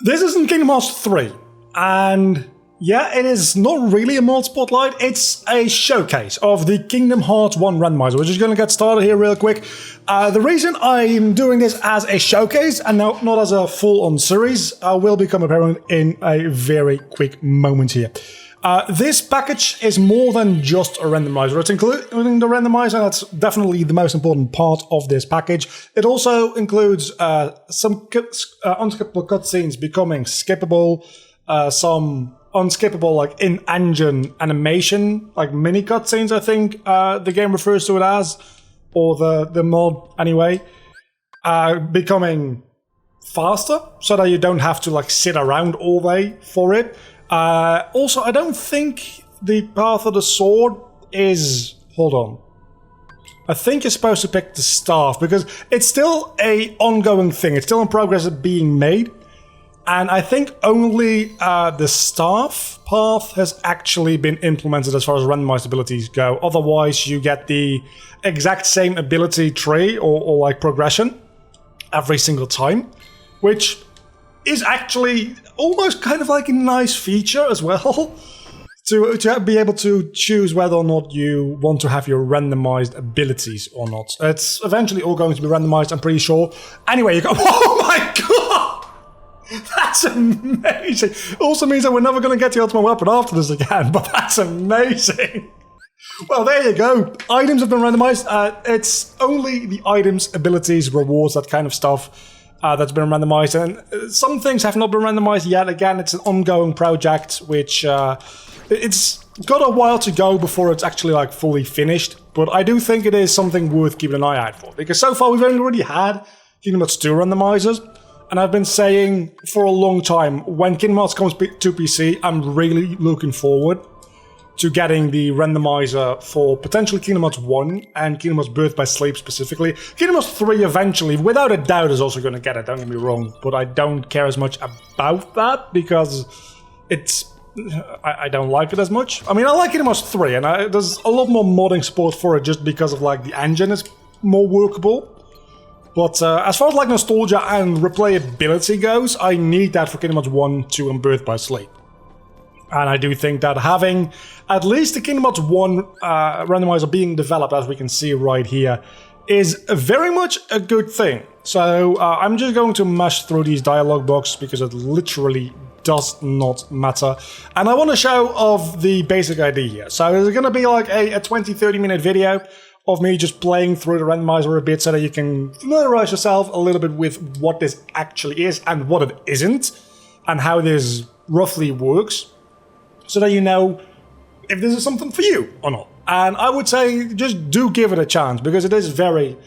This is in Kingdom Hearts 3, and yeah, it is not really a mod spotlight, it's a showcase of the Kingdom Hearts 1 randomizer. We're just going to get started here real quick. The reason I'm doing this as a showcase and not as a full-on series will become apparent in a very quick moment here. This package is more than just a randomizer. It's including the randomizer, that's definitely the most important part of this package. It also includes some unskippable cutscenes becoming skippable, some unskippable like in-engine animation, like mini cutscenes I think the game refers to it as, or the mod anyway, becoming faster so that you don't have to like sit around all day for it. Also, I don't think the Path of the Sword is... Hold on. I think you're supposed to pick the staff, because it's still an ongoing thing. It's still in progress of being made. And I think only the staff path has actually been implemented as far as randomized abilities go. Otherwise, you get the exact same ability tree or like progression every single time, which is actually almost kind of like a nice feature as well, to be able to choose whether or not you want to have your randomized abilities or not. It's eventually all going to be randomized, I'm pretty sure. Anyway, you go, oh my god! That's amazing! It also means that we're never going to get the ultimate weapon after this again, but that's amazing! Well, there you go. Items have been randomized. It's only the items, abilities, rewards, that kind of stuff that's been randomized, and some things have not been randomized yet. Again, it's an ongoing project, which it's got a while to go before it's actually like fully finished, but I do think it is something worth keeping an eye out for, because so far we've only already had Kingdom Hearts 2 randomizers, and I've been saying for a long time, when Kingdom Hearts comes to PC, I'm really looking forward to getting the randomizer for potentially Kingdom Hearts 1 and Kingdom Hearts Birth by Sleep specifically. Kingdom Hearts 3 eventually, without a doubt, is also going to get it, don't get me wrong, but I don't care as much about that because it's... I don't like it as much. I mean, I like Kingdom Hearts 3, and there's a lot more modding support for it just because of like the engine is more workable. But as far as like nostalgia and replayability goes, I need that for Kingdom Hearts 1, 2, and Birth by Sleep. And I do think that having at least the Kingdom Hearts 1 randomizer being developed, as we can see right here, is very much a good thing. So I'm just going to mash through these dialogue boxes because it literally does not matter. And I want to show off the basic idea here. So there's going to be like a 20-30 minute video of me just playing through the randomizer a bit so that you can familiarize yourself a little bit with what this actually is and what it isn't, and how this roughly works, so that you know if this is something for you or not. And I would say just do give it a chance, because it is very,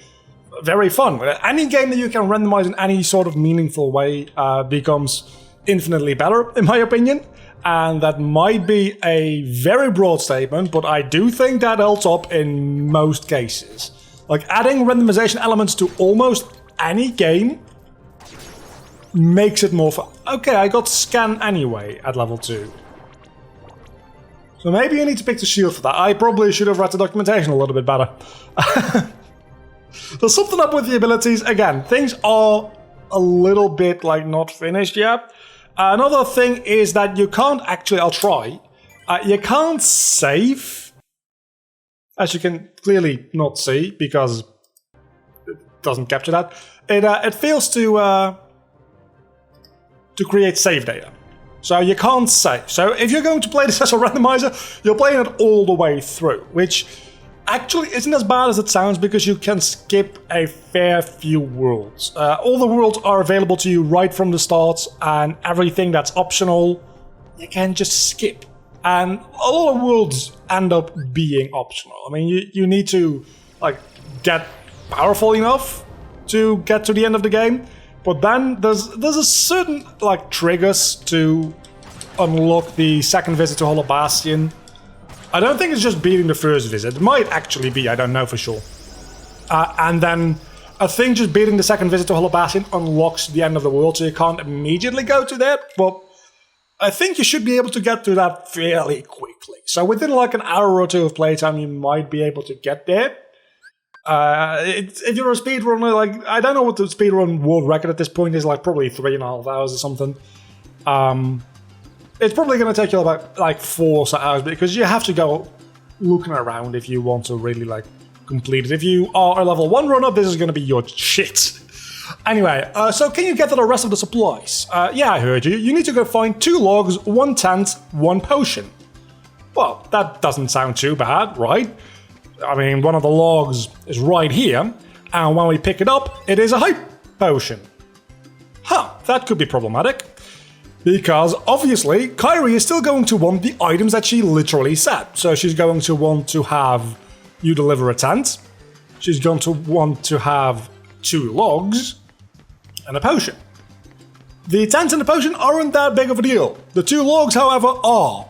very fun. Any game that you can randomize in any sort of meaningful way becomes infinitely better, in my opinion. And that might be a very broad statement, but I do think that holds up in most cases. Like, adding randomization elements to almost any game makes it more fun. Okay, I got scan anyway at level 2. So maybe you need to pick the shield for that. I probably should have read the documentation a little bit better. There's something up with the abilities. Again, things are a little bit like not finished yet. Another thing is that you can't actually, I'll try, you can't save, as you can clearly not see because it doesn't capture that. It fails to create save data. So you can't save. So if you're going to play this as a randomizer, you're playing it all the way through, which actually isn't as bad as it sounds, because you can skip a fair few worlds. All the worlds are available to you right from the start, and everything that's optional, you can just skip. And a lot of worlds end up being optional. I mean, you need to like get powerful enough to get to the end of the game. But then there's a certain like triggers to unlock the second visit to Hollow Bastion. I don't think it's just beating the first visit. It might actually be, I don't know for sure. And then I think just beating the second visit to Hollow Bastion unlocks the end of the world, so you can't immediately go to that. But I think you should be able to get to that fairly quickly. So within like an hour or two of playtime, you might be able to get there. If you're a speedrunner, like, I don't know what the speedrun world record at this point is, like probably 3.5 hours or something. It's probably going to take you about like 4 hours because you have to go looking around if you want to really like complete it. If you are a level 1 runner, this is going to be your shit. Anyway, so can you get to the rest of the supplies? Yeah, I heard you. You need to go find 2 logs, 1 tent, 1 potion. Well, that doesn't sound too bad, right? I mean, one of the logs is right here, and when we pick it up, it is a hype potion. Huh, that could be problematic. Because, obviously, Kyrie is still going to want the items that she literally said. So she's going to want to have you deliver a tent. She's going to want to have 2 logs and a potion. The tent and the potion aren't that big of a deal. The 2 logs, however, are.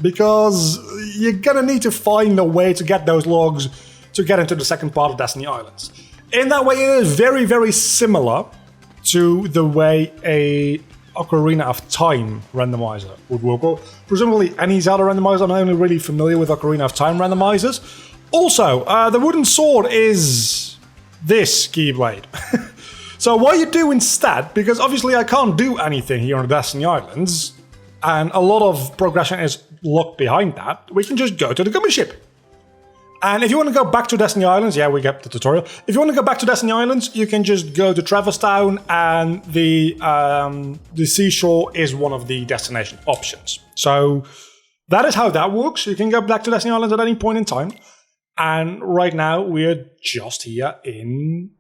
Because you're gonna need to find a way to get those logs to get into the second part of Destiny Islands. In that way, it is very, very similar to the way a Ocarina of Time randomizer would work. Or presumably any Zelda randomizer. I'm only really familiar with Ocarina of Time randomizers. Also, the wooden sword is this Keyblade. So what you do instead, because obviously I can't do anything here on the Destiny Islands, and a lot of progression is locked behind that, we can just go to the gummy ship. And if you want to go back to Destiny Islands, yeah, we get the tutorial. If you want to go back to Destiny Islands, you can just go to Traverse Town, and the seashore is one of the destination options. So that is how that works. You can go back to Destiny Islands at any point in time. And right now, we're just here in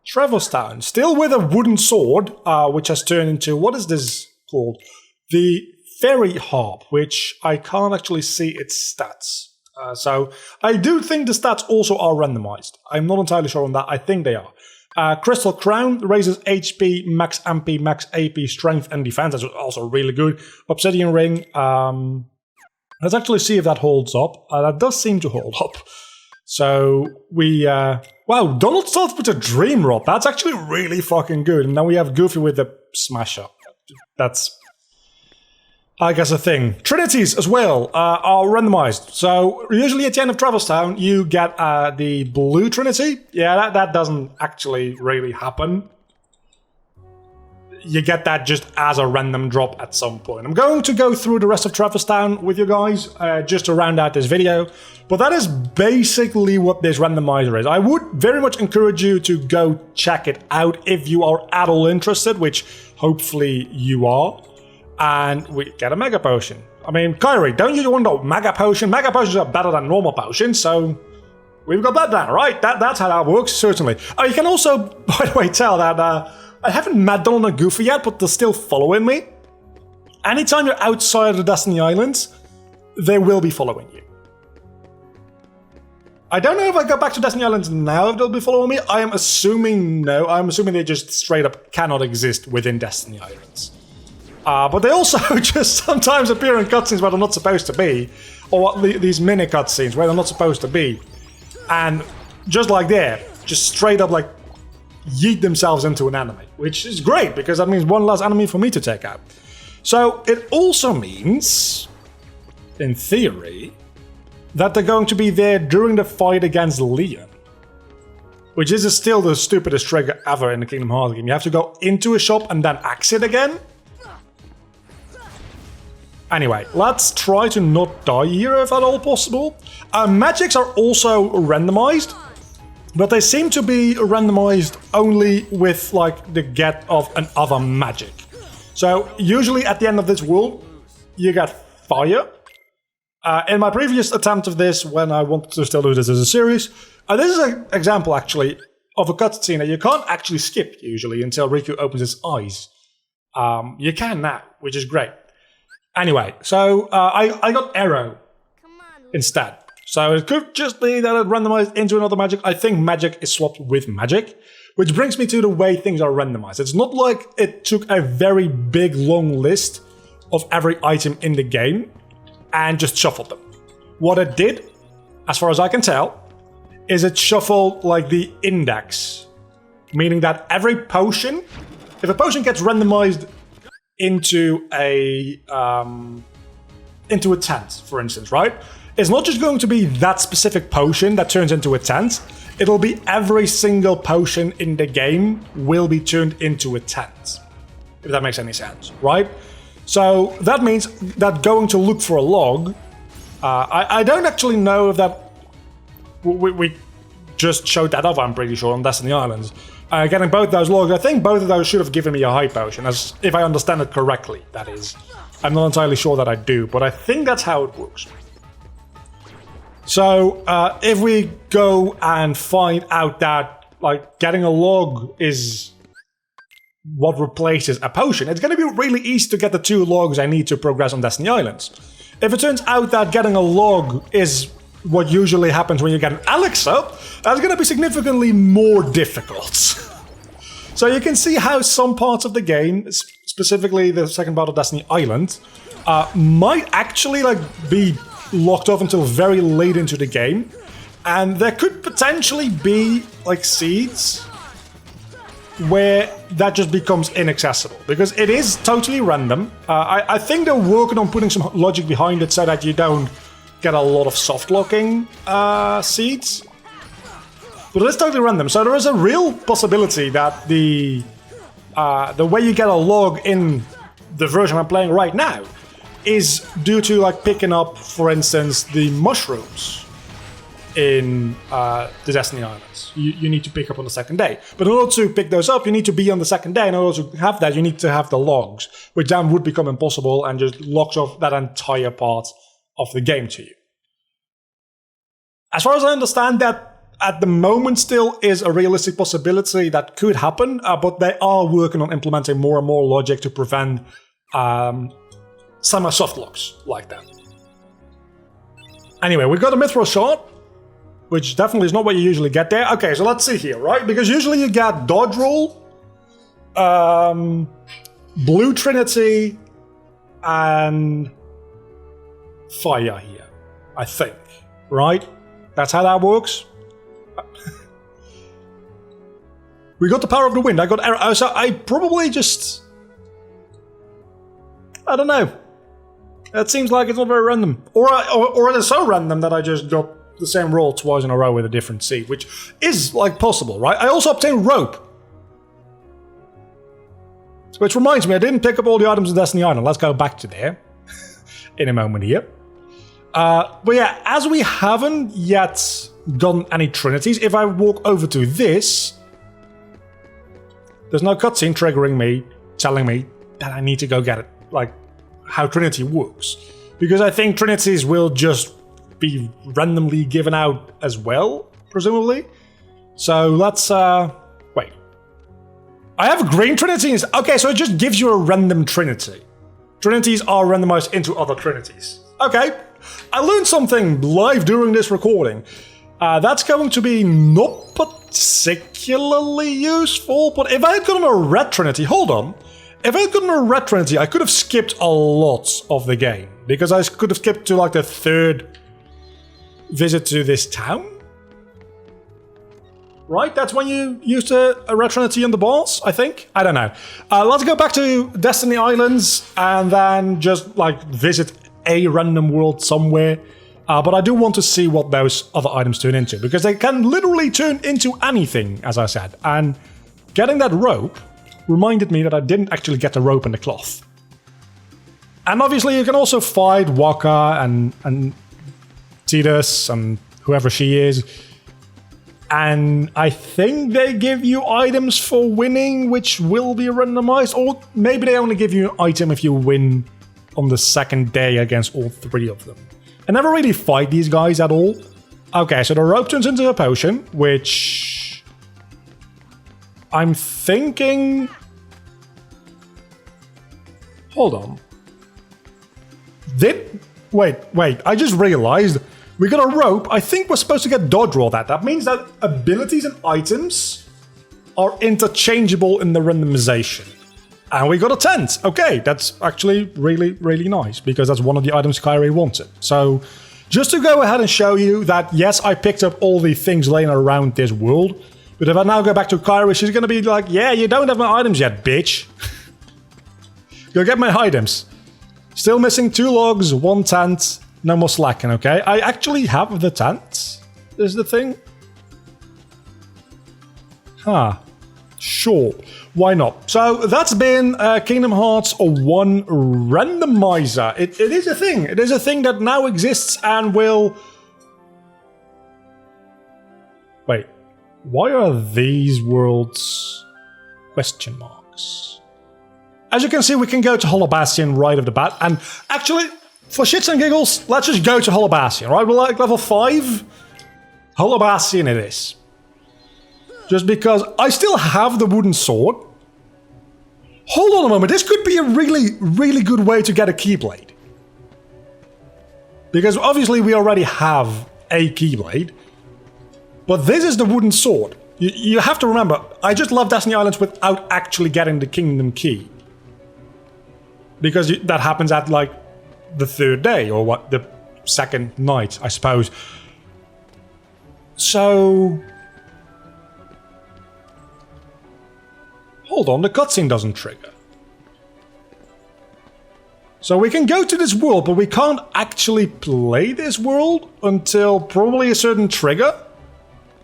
Traverse Town. Still with a wooden sword, which has turned into, what is this called? The Fairy Harp, which I can't actually see its stats. So I do think the stats also are randomized. I'm not entirely sure on that. I think they are. Crystal Crown raises HP, max MP, max AP, strength, and defense. That's also really good. Obsidian Ring. Let's actually see if that holds up. That does seem to hold up. So we... wow, Donald starts with a Dream Rod. That's actually really fucking good. And then we have Goofy with the Smasher. That's... I guess a thing. Trinities as well are randomized. So usually at the end of Traverse Town, you get the blue Trinity. Yeah, that doesn't actually really happen. You get that just as a random drop at some point. I'm going to go through the rest of Traverse Town with you guys just to round out this video. But that is basically what this randomizer is. I would very much encourage you to go check it out if you are at all interested, which hopefully you are. And we get a Mega Potion. I mean, Kyrie, don't you want a Mega Potion? Mega Potions are better than normal potions, so we've got that down, right? That's how that works, certainly. Oh, you can also, by the way, tell that I haven't met Donald and Goofy yet, but they're still following me. Anytime you're outside of the Destiny Islands, they will be following you. I don't know if I go back to Destiny Islands now if they'll be following me. I am assuming no. I'm assuming they just straight up cannot exist within Destiny Islands. But they also just sometimes appear in cutscenes where they're not supposed to be, or these mini cutscenes where they're not supposed to be, and just like there, just straight up like yeet themselves into an enemy, which is great because that means one less enemy for me to take out. So it also means, in theory, that they're going to be there during the fight against Leon, which is still the stupidest trigger ever in the Kingdom Hearts game. You have to go into a shop and then exit again. Anyway, let's try to not die here if at all possible. Magics are also randomized, but they seem to be randomized only with like the get of another magic. So usually at the end of this world, you get fire. In my previous attempt of this, when I wanted to still do this as a series, this is an example actually of a cutscene that you can't actually skip usually until Riku opens his eyes. You can now, which is great. Anyway, so I got Arrow instead. So it could just be that it randomized into another magic. I think magic is swapped with magic, which brings me to the way things are randomized. It's not like it took a very big, long list of every item in the game and just shuffled them. What it did, as far as I can tell, is it shuffled like the index, meaning that every potion, if a potion gets randomized into a tent, for instance, right? It's not just going to be that specific potion that turns into a tent. it'll be every single potion in the game will be turned into a tent. If that makes any sense, right? So that means that going to look for a log, I don't actually know if that... We just showed that off, I'm pretty sure, on Destiny Islands. Getting both those logs, I think both of those should have given me a high potion, as if I understand it correctly, that is. I'm not entirely sure that I do, but I think that's how it works. So, if we go and find out that, like, getting a log is what replaces a potion, it's going to be really easy to get the 2 logs I need to progress on Destiny Islands. If it turns out that getting a log is what usually happens when you get an elixir, that's going to be significantly more difficult. So you can see how some parts of the game, specifically the second part of Destiny Island, might actually be locked off until very late into the game, and there could potentially be seeds where that just becomes inaccessible, because it is totally random. I think they're working on putting some logic behind it so that you don't get a lot of soft locking seeds, but it is totally random. So there is a real possibility that the way you get a log in the version I'm playing right now is due to picking up, for instance, the mushrooms in the Destiny Islands. You need to pick up on the second day. But in order to pick those up, you need to be on the second day. In order to have that, you need to have the logs, which then would become impossible and just locks off that entire part of the game to you. As far as I understand, that at the moment still is a realistic possibility that could happen, but they are working on implementing more and more logic to prevent some soft locks like that. Anyway, we got a mithril shard, which definitely is not what you usually get there. Okay, so let's see here, right? Because usually you get dodge roll, blue trinity, and fire here, I think, right? That's how that works. We got the power of the wind. I got arrow. So I probably just... I don't know. It seems like it's not very random. Or it is so random that I just got the same roll twice in a row with a different seed, which is possible, right? I also obtained rope. Which reminds me, I didn't pick up all the items in Destiny Island. Let's go back to there in a moment here. But yeah, as we haven't yet done any trinities, if I walk over to this, there's no cutscene triggering me, telling me that I need to go get it, how Trinity works. Because I think Trinities will just be randomly given out as well, presumably. So let's, wait. I have green Trinities. Okay, so it just gives you a random Trinity. Trinities are randomized into other Trinities. Okay, I learned something live during this recording. That's going to be not particularly useful, but if I had gotten a red Trinity, hold on. If I had gotten a red Trinity, I could have skipped a lot of the game, because I could have skipped to the 3rd visit to this town. Right? That's when you used a red Trinity on the boss, I think? I don't know. Let's go back to Destiny Islands and then just visit a random world somewhere. But I do want to see what those other items turn into, because they can literally turn into anything, as I said. And getting that rope reminded me that I didn't actually get the rope and the cloth. And obviously you can also fight Waka and Tidus and whoever she is. And I think they give you items for winning, which will be randomized. Or maybe they only give you an item if you win on the second day against all 3 of them. I never really fight these guys at all. Okay, so the rope turns into a potion, which... I'm thinking... Hold on. Wait, I just realized we got a rope. I think we're supposed to get dodge roll that. That means that abilities and items are interchangeable in the randomization. And we got a tent. Okay, that's actually really, really nice, because that's one of the items Kyrie wanted. So, just to go ahead and show you that, yes, I picked up all the things laying around this world, but if I now go back to Kyrie, she's going to be like, yeah, you don't have my items yet, bitch. Go get my items. Still missing 2 logs, 1 tent, no more slacking, okay? I actually have the tent, is the thing. Huh. Sure. Why not? So that's been Kingdom Hearts 1 Randomizer. It is a thing. It is a thing that now exists and will... Wait. Why are these worlds question marks? As you can see, we can go to Hollow Bastion right off the bat. And actually, for shits and giggles, let's just go to Hollow Bastion, right? We're like level 5. Hollow Bastion it is. Just because I still have the wooden sword. Hold on a moment, this could be a really good way to get a Keyblade. Because obviously we already have a Keyblade. But this is the wooden sword. You have to remember, I just left Destiny Islands without actually getting the Kingdom Key. Because that happens at like the third day, or what, the second night, I suppose. So... Hold on, the cutscene doesn't trigger. So we can go to this world, but we can't actually play this world until probably a certain trigger,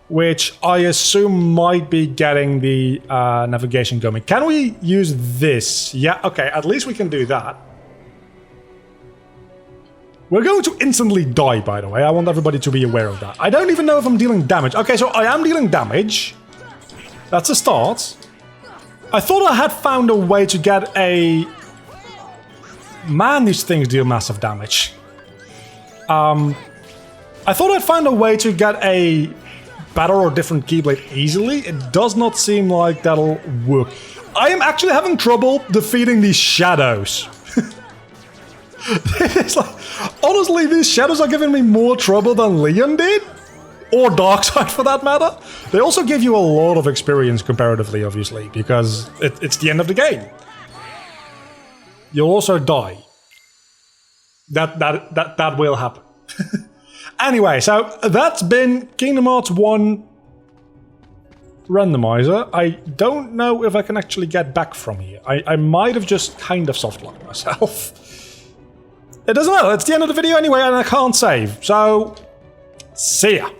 which I assume might be getting the navigation going. Can we use this? Yeah, okay, at least we can do that. We're going to instantly die, by the way. I want everybody to be aware of that. I don't even know if I'm dealing damage. Okay, so I am dealing damage. That's a start. I thought I had found a way to get a... Man, these things deal massive damage. I thought I'd find a way to get a better or different Keyblade easily. It does not seem like that'll work. I am actually having trouble defeating these shadows. It's like, honestly, these shadows are giving me more trouble than Leon did. Or Darkseid, for that matter. They also give you a lot of experience comparatively, obviously, because it's the end of the game. You'll also die. That will happen. Anyway, so that's been Kingdom Hearts 1 Randomizer. I don't know if I can actually get back from here. I might have just kind of soft-locked myself. It doesn't matter, it's the end of the video anyway, and I can't save. So, see ya.